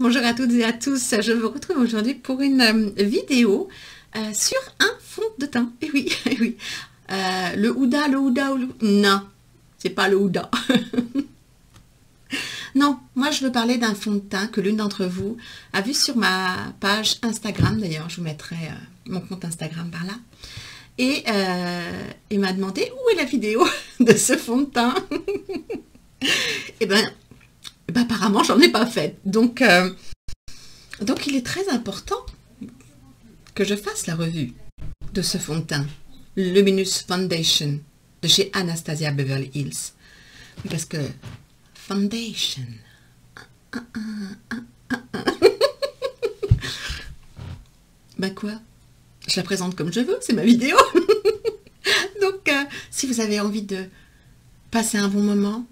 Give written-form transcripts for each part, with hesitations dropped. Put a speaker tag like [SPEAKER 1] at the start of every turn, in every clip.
[SPEAKER 1] Bonjour à toutes et à tous, je vous retrouve aujourd'hui pour une vidéo sur un fond de teint. Et oui, eh oui. Le Huda, non, c'est pas le Huda. Non, moi je veux parler d'un fond de teint que l'une d'entre vous a vu sur ma page Instagram. D'ailleurs, je vous mettrai mon compte Instagram par là. Et il m'a demandé où est la vidéo de ce fond de teint. Et ben apparemment, j'en ai pas fait. Donc, il est très important que je fasse la revue de ce fond de teint, Luminous Foundation, de chez Anastasia Beverly Hills. Parce que, foundation... Ben quoi? Je la présente comme je veux, c'est ma vidéo. Donc, si vous avez envie de passer un bon moment,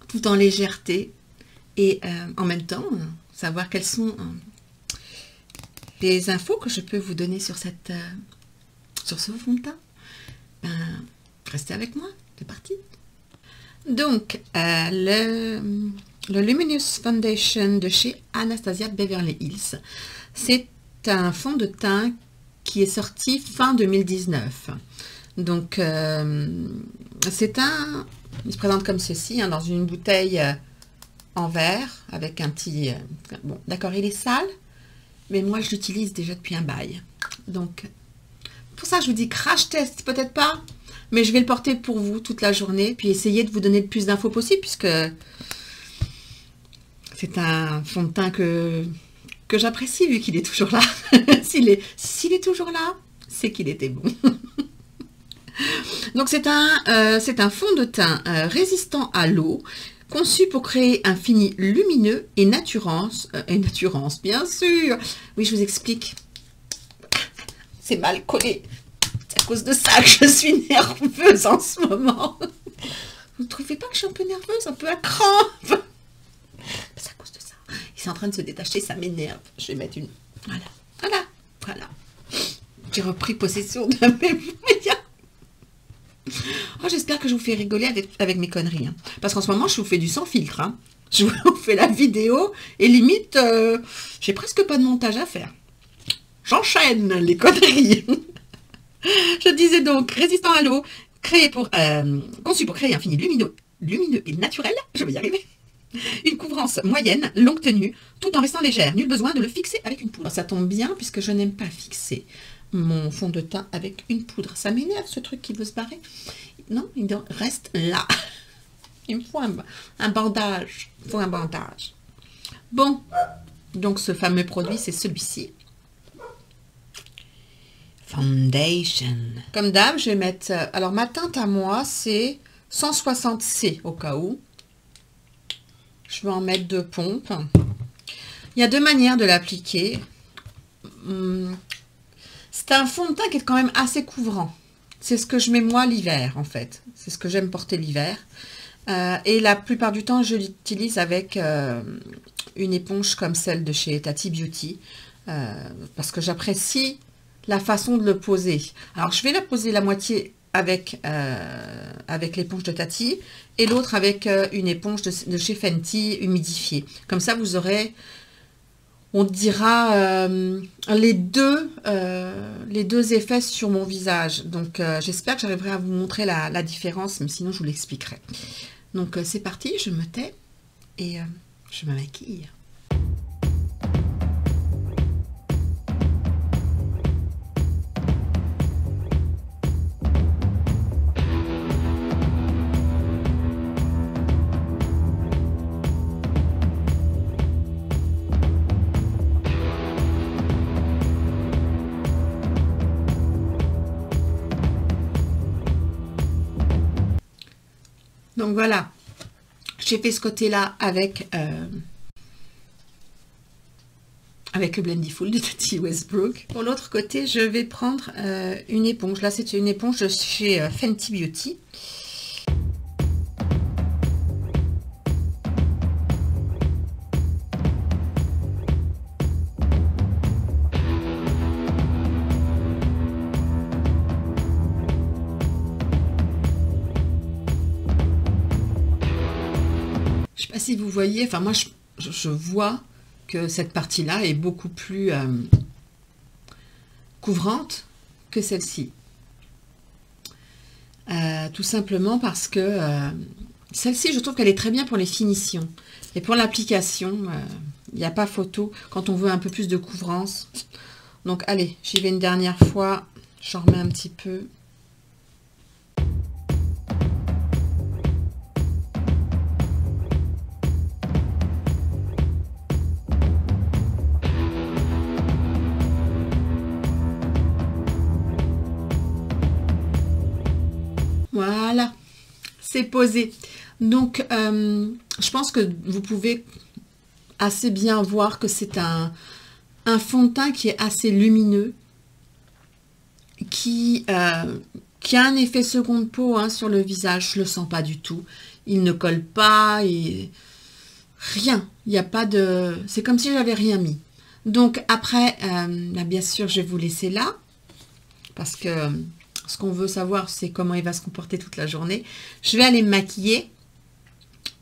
[SPEAKER 1] tout en légèreté, et en même temps, savoir quelles sont les infos que je peux vous donner sur ce fond de teint, restez avec moi, c'est parti. Donc, le Luminous Foundation de chez Anastasia Beverly Hills, c'est un fond de teint qui est sorti fin 2019. Donc, il se présente comme ceci, dans une bouteille en verre, avec un petit... bon, d'accord, il est sale, mais moi, je l'utilise déjà depuis un bail. Donc, pour ça, je vous dis crash test, peut-être pas, mais je vais le porter pour vous toute la journée, puis essayer de vous donner le plus d'infos possible, puisque c'est un fond de teint que j'apprécie, vu qu'il est toujours là. S'il est toujours là, c'est qu'il était bon. Donc, c'est un fond de teint résistant à l'eau, conçu pour créer un fini lumineux et naturance, bien sûr. Oui, je vous explique. C'est mal collé. C'est à cause de ça que je suis nerveuse en ce moment. Vous ne trouvez pas que je suis un peu nerveuse, un peu à crampe? C'est à cause de ça. Il est en train de se détacher, ça m'énerve. Je vais mettre une... Voilà. J'ai repris possession de mes moyens. Oh, j'espère que je vous fais rigoler avec mes conneries. Parce qu'en ce moment, je vous fais du sans filtre. Je vous fais la vidéo et limite, j'ai presque pas de montage à faire. J'enchaîne les conneries. Je disais donc, résistant à l'eau, conçu pour créer un fini lumineux et naturel. Je vais y arriver. Une couvrance moyenne, longue tenue, tout en restant légère. Nul besoin de le fixer avec une poudre. Ça tombe bien puisque je n'aime pas fixer mon fond de teint avec une poudre. Ça m'énerve ce truc qui veut se barrer. Non, il reste là. Il me faut un bandage. Il faut un bandage. Bon, donc ce fameux produit, c'est celui-ci. Foundation. Comme d'hab, je vais mettre... alors, ma teinte à moi, c'est 160C au cas où. Je vais en mettre 2 pompes. Il y a 2 manières de l'appliquer. C'est un fond de teint qui est quand même assez couvrant. C'est ce que je mets moi l'hiver, en fait. C'est ce que j'aime porter l'hiver. Et la plupart du temps, je l'utilise avec une éponge comme celle de chez Tati Beauty. Parce que j'apprécie la façon de le poser. Alors, je vais la poser la moitié avec l'éponge de Tati et l'autre avec une éponge de chez Fenty humidifiée. Comme ça, vous aurez, on dira, les deux effets sur mon visage. Donc, j'espère que j'arriverai à vous montrer la différence, mais sinon, je vous l'expliquerai. Donc, c'est parti, je me tais et je me maquille. Donc voilà, j'ai fait ce côté-là avec le Blendiful de Tati Westbrook. Pour l'autre côté, je vais prendre une éponge. Là, c'est une éponge de chez Fenty Beauty. Je sais pas si vous voyez, enfin moi je vois que cette partie-là est beaucoup plus couvrante que celle-ci. Tout simplement parce que celle-ci, je trouve qu'elle est très bien pour les finitions. Et pour l'application, il n'y a pas photo quand on veut un peu plus de couvrance. Donc allez, j'y vais une dernière fois. J'en remets un petit peu. Voilà, c'est posé. Donc, je pense que vous pouvez assez bien voir que c'est un fond de teint qui est assez lumineux, qui a un effet seconde peau hein, sur le visage. Je le sens pas du tout. Il ne colle pas et rien. Il n'y a pas de... C'est comme si j'avais rien mis. Donc après, là, bien sûr, je vais vous laisser là parce que ce qu'on veut savoir, c'est comment il va se comporter toute la journée. Je vais aller me maquiller.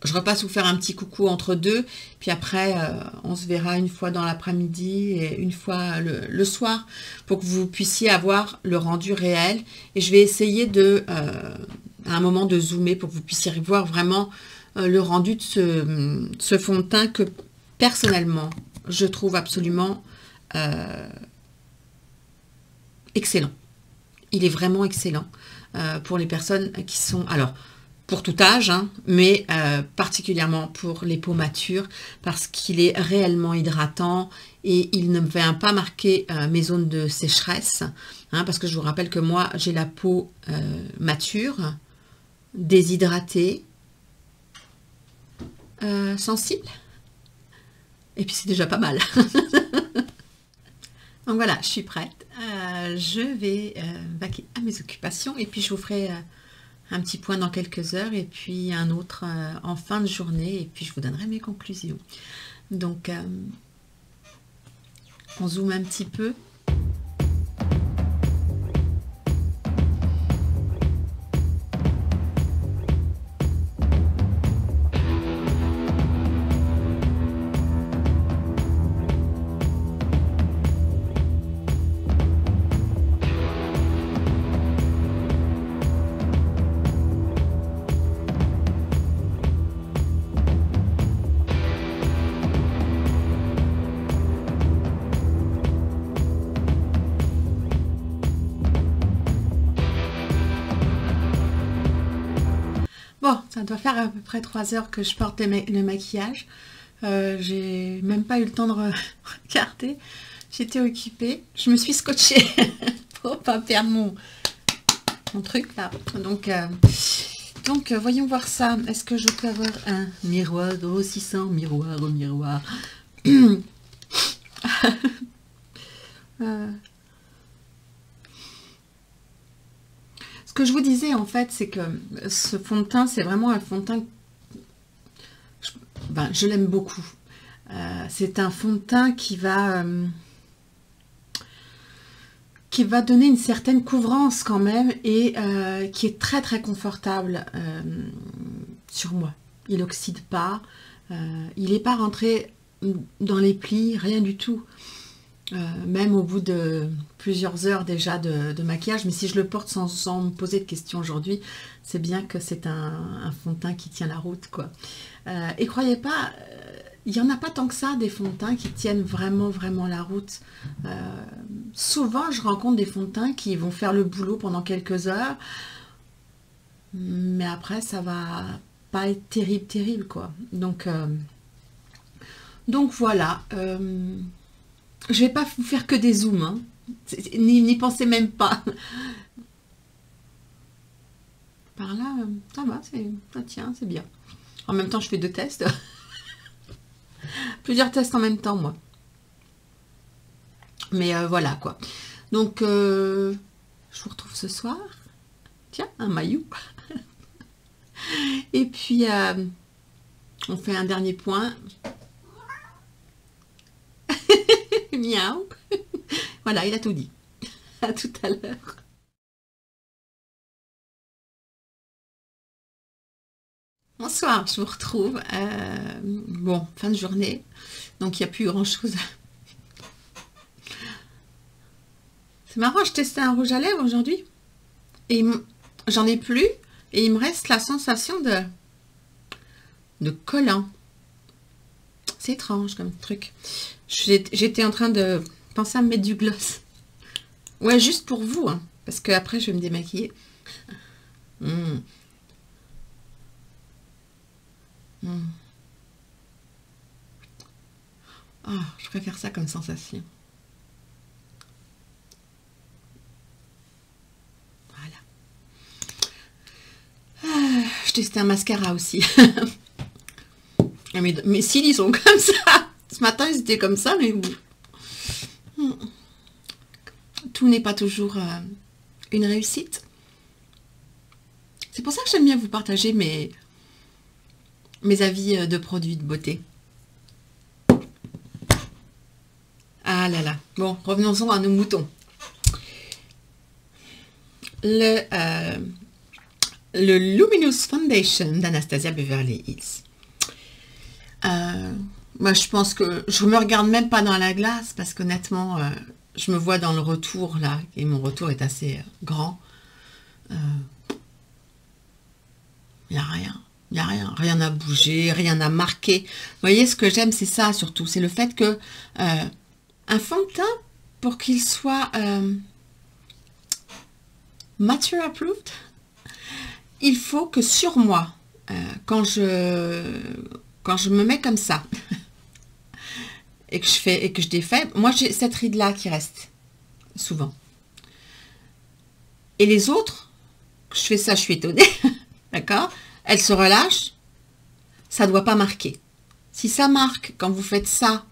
[SPEAKER 1] Je repasse vous faire un petit coucou entre deux. Puis après, on se verra une fois dans l'après-midi et une fois le soir pour que vous puissiez avoir le rendu réel. Et je vais essayer de, à un moment, de zoomer pour que vous puissiez voir vraiment le rendu de ce fond de teint que, personnellement, je trouve absolument excellent. Il est vraiment excellent pour les personnes qui sont... Alors, pour tout âge, hein, mais particulièrement pour les peaux matures, parce qu'il est réellement hydratant et il ne vient pas marquer mes zones de sécheresse, hein, parce que je vous rappelle que moi, j'ai la peau mature, déshydratée, sensible, et puis c'est déjà pas mal. Donc voilà, je suis prête. Je vais vaquer à mes occupations et puis je vous ferai un petit point dans quelques heures et puis un autre en fin de journée et puis je vous donnerai mes conclusions. Donc, on zoome un petit peu. Bon, ça doit faire à peu près 3 heures que je porte le maquillage. J'ai même pas eu le temps de regarder. J'étais occupée. Je me suis scotchée pour pas perdre mon truc là. Donc, voyons voir ça. Est-ce que je peux avoir un miroir grossissant? Miroir au miroir. Ce que je vous disais en fait, c'est que ce fond de teint, c'est vraiment un fond de teint, je l'aime beaucoup. C'est un fond de teint qui va donner une certaine couvrance quand même et qui est très très confortable sur moi. Il n'oxyde pas, il n'est pas rentré dans les plis, rien du tout. Même au bout de plusieurs heures déjà de maquillage, mais si je le porte sans me poser de questions aujourd'hui, c'est bien que c'est un fond de teint qui tient la route, quoi. Et croyez pas, il n'y en a pas tant que ça, des fonds de teint qui tiennent vraiment, vraiment la route. Souvent, je rencontre des fonds de teint qui vont faire le boulot pendant quelques heures, mais après, ça va pas être terrible, terrible, quoi. Donc voilà. Je vais pas vous faire que des zooms, hein. N'y pensez même pas. Par là, ça va, ça tient, c'est bien. En même temps, je fais 2 tests. Plusieurs tests en même temps, moi. Mais voilà, quoi. Donc, je vous retrouve ce soir. Tiens, un maillot. Et puis, on fait un dernier point. Miaou. Voilà, il a tout dit. À tout à l'heure. Bonsoir, je vous retrouve. Bon, fin de journée, donc il n'y a plus grand-chose. C'est marrant, je testais un rouge à lèvres aujourd'hui. Et j'en ai plus. Et il me reste la sensation de collant. C'est étrange comme truc. J'étais en train de penser à me mettre du gloss. Ouais, juste pour vous, hein, parce qu'après, je vais me démaquiller. Ah, je préfère ça comme sensation. Voilà. Je testais un mascara aussi. Mes cils, ils sont comme ça. Ce matin, ils étaient comme ça, mais tout n'est pas toujours une réussite. C'est pour ça que j'aime bien vous partager mes avis de produits de beauté. Ah là là. Bon, revenons-en à nos moutons. Le Luminous Foundation d'Anastasia Beverly Hills. Moi, je pense que je me regarde même pas dans la glace parce qu'honnêtement, je me vois dans le retour là et mon retour est assez grand. Il n'y a rien. Il n'y a rien. Rien n'a bougé, rien n'a marqué. Vous voyez, ce que j'aime, c'est ça surtout. C'est le fait que un fond de teint, pour qu'il soit mature approved, il faut que sur moi, quand je me mets comme ça et que je défais, moi j'ai cette ride là qui reste souvent. Et les autres, je fais ça, je suis étonnée, d'accord? Elle se relâche, ça ne doit pas marquer. Si ça marque quand vous faites ça,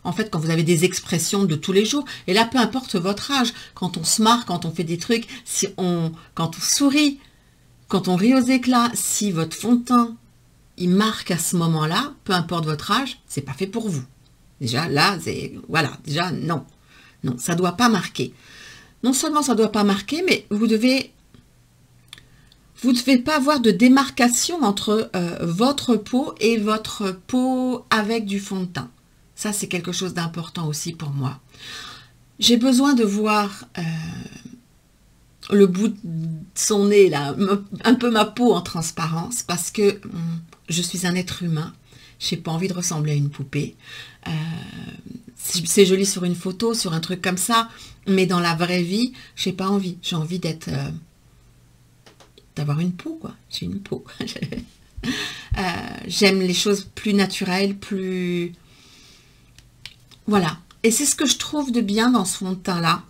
[SPEAKER 1] en fait, quand vous avez des expressions de tous les jours, et là, peu importe votre âge, quand on se marre, quand on fait des trucs, quand on sourit, quand on rit aux éclats, si votre fond de teint, il marque à ce moment-là, peu importe votre âge, c'est pas fait pour vous. Déjà, là, voilà, déjà, non. Non, ça ne doit pas marquer. Non seulement ça ne doit pas marquer, mais vous ne devez pas avoir de démarcation entre votre peau et votre peau avec du fond de teint. Ça, c'est quelque chose d'important aussi pour moi. J'ai besoin de voir le bout de son nez, là, un peu ma peau en transparence, parce que je suis un être humain. Je n'ai pas envie de ressembler à une poupée. C'est joli sur une photo, sur un truc comme ça, mais dans la vraie vie, je n'ai pas envie. J'ai envie d'avoir une peau, quoi. J'ai une peau. J'aime les choses plus naturelles, plus... Voilà. Et c'est ce que je trouve de bien dans ce fond de teint-là.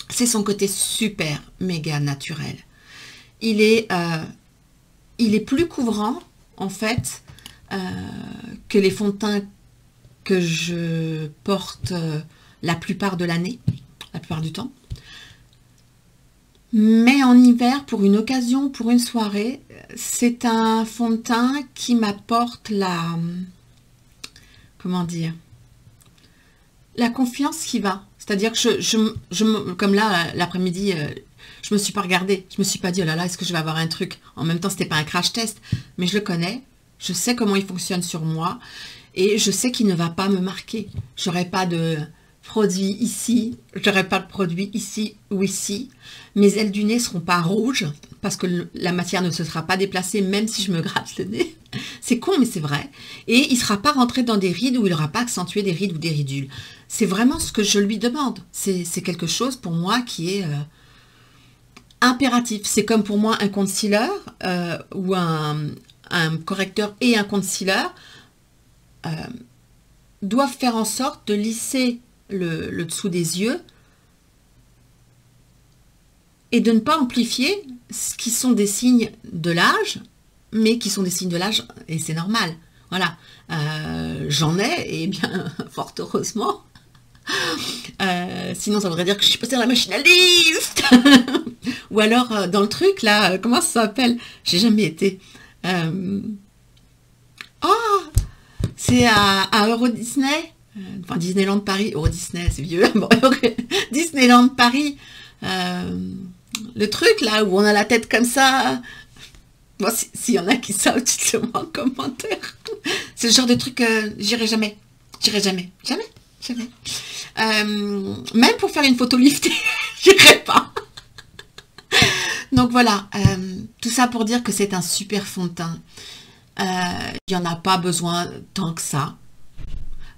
[SPEAKER 1] C'est son côté super, méga naturel. Il est plus couvrant, en fait, que les fonds de teint que je porte la plupart de l'année, la plupart du temps. Mais en hiver, pour une occasion, pour une soirée, c'est un fond de teint qui m'apporte la... Comment dire? La confiance qui va. C'est-à-dire que comme là, l'après-midi, je me suis pas regardée. Je me suis pas dit, oh là là, est-ce que je vais avoir un truc? En même temps, c'était pas un crash test, mais je le connais. Je sais comment il fonctionne sur moi et je sais qu'il ne va pas me marquer. J'aurai pas de produit ici, j'aurai pas de produit ici ou ici. Mes ailes du nez seront pas rouges parce que la matière ne se sera pas déplacée même si je me gratte le nez. C'est con, mais c'est vrai. Et il ne sera pas rentré dans des rides ou il n'aura pas accentué des rides ou des ridules. C'est vraiment ce que je lui demande. C'est quelque chose pour moi qui est impératif. C'est comme pour moi un concealer ou un correcteur et un concealer doivent faire en sorte de lisser le dessous des yeux et de ne pas amplifier ce qui sont des signes de l'âge, mais qui sont des signes de l'âge, et c'est normal. Voilà, j'en ai, et bien, fort heureusement. Sinon, ça voudrait dire que je suis passée à la machine à liste. Ou alors, dans le truc, là, comment ça s'appelle? J'ai jamais été. Oh, c'est à Euro Disney, enfin Disneyland Paris, Euro Disney, c'est vieux. Bon, Disneyland Paris, le truc, là, où on a la tête comme ça. Bon, s'il y en a qui savent, dites-le moi en commentaire. C'est le genre de truc que j'irai jamais. J'irai jamais. Jamais. Jamais. Même pour faire une photo liftée, j'irai pas. Donc voilà, tout ça pour dire que c'est un super fond de teint. Il n'y en a pas besoin tant que ça.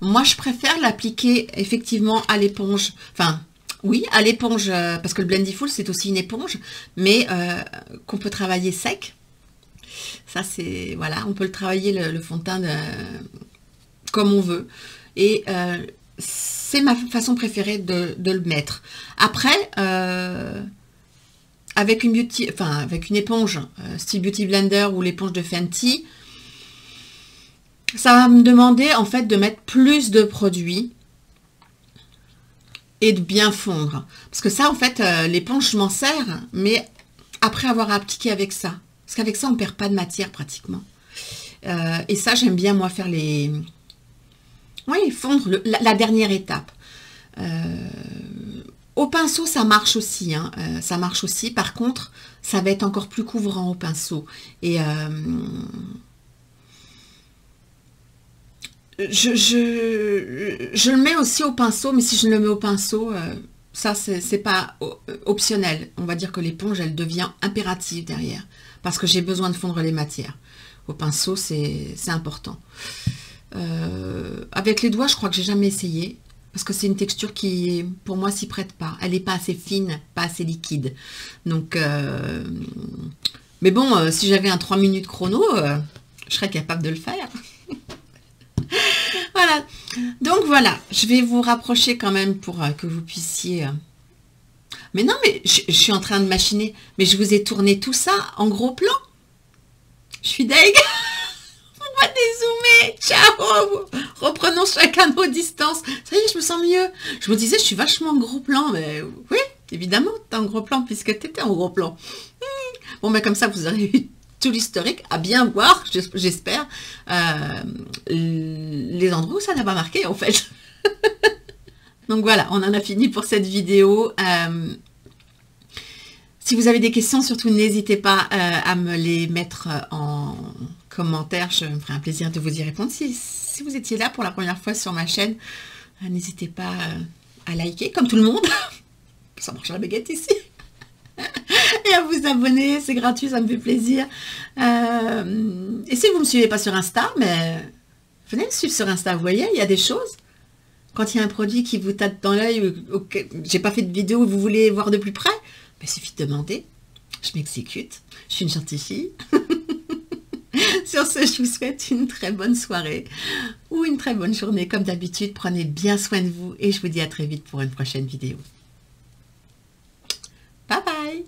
[SPEAKER 1] Moi, je préfère l'appliquer effectivement à l'éponge. Enfin, oui, à l'éponge, parce que le Blendiful, c'est aussi une éponge, mais qu'on peut travailler sec. Ça, c'est... Voilà, on peut le travailler, le fond de teint, comme on veut. Et c'est ma façon préférée de le mettre. Après, avec une éponge, style Beauty Blender ou l'éponge de Fenty, ça va me demander en fait de mettre plus de produits et de bien fondre. Parce que ça, en fait, l'éponge, je m'en sers, mais après avoir appliqué avec ça. Parce qu'avec ça, on ne perd pas de matière pratiquement. Et ça, j'aime bien, moi, faire les... Oui, fondre la dernière étape. Au pinceau, ça marche aussi. Hein, ça marche aussi. Par contre, ça va être encore plus couvrant au pinceau. Et... je le mets aussi au pinceau, mais si je le mets au pinceau, ça, c'est pas optionnel. On va dire que l'éponge, elle devient impérative derrière, parce que j'ai besoin de fondre les matières. Au pinceau, c'est important. Avec les doigts, je crois que j'ai jamais essayé, parce que c'est une texture qui, pour moi, s'y prête pas. Elle n'est pas assez fine, pas assez liquide. Donc, mais bon, si j'avais un 3 minutes chrono, je serais capable de le faire. Voilà, donc voilà, je vais vous rapprocher quand même pour que vous puissiez... Mais non, mais je suis en train de machiner, mais je vous ai tourné tout ça en gros plan. Je suis deg. On va dézoomer, ciao. Reprenons chacun nos distances. Ça y est, je me sens mieux. Je me disais, je suis vachement en gros plan, mais oui, évidemment, t'es en gros plan puisque t'étais en gros plan. Bon, mais comme ça, vous aurez eu tout l'historique à bien voir, j'espère, les endroits où ça n'a pas marqué en fait. Donc voilà, on en a fini pour cette vidéo. Si vous avez des questions, surtout n'hésitez pas à me les mettre en commentaire, je me ferai un plaisir de vous y répondre. Si vous étiez là pour la première fois sur ma chaîne, n'hésitez pas à liker, comme tout le monde. Ça marche à la baguette ici. Et à vous abonner, c'est gratuit, ça me fait plaisir. Et si vous ne me suivez pas sur Insta, mais venez me suivre sur Insta, vous voyez, il y a des choses. Quand il y a un produit qui vous tape dans l'œil, j'ai pas fait de vidéo où vous voulez voir de plus près, il suffit de demander, je m'exécute, je suis une gentille fille. Sur ce, je vous souhaite une très bonne soirée ou une très bonne journée. Comme d'habitude, prenez bien soin de vous et je vous dis à très vite pour une prochaine vidéo. Bye bye!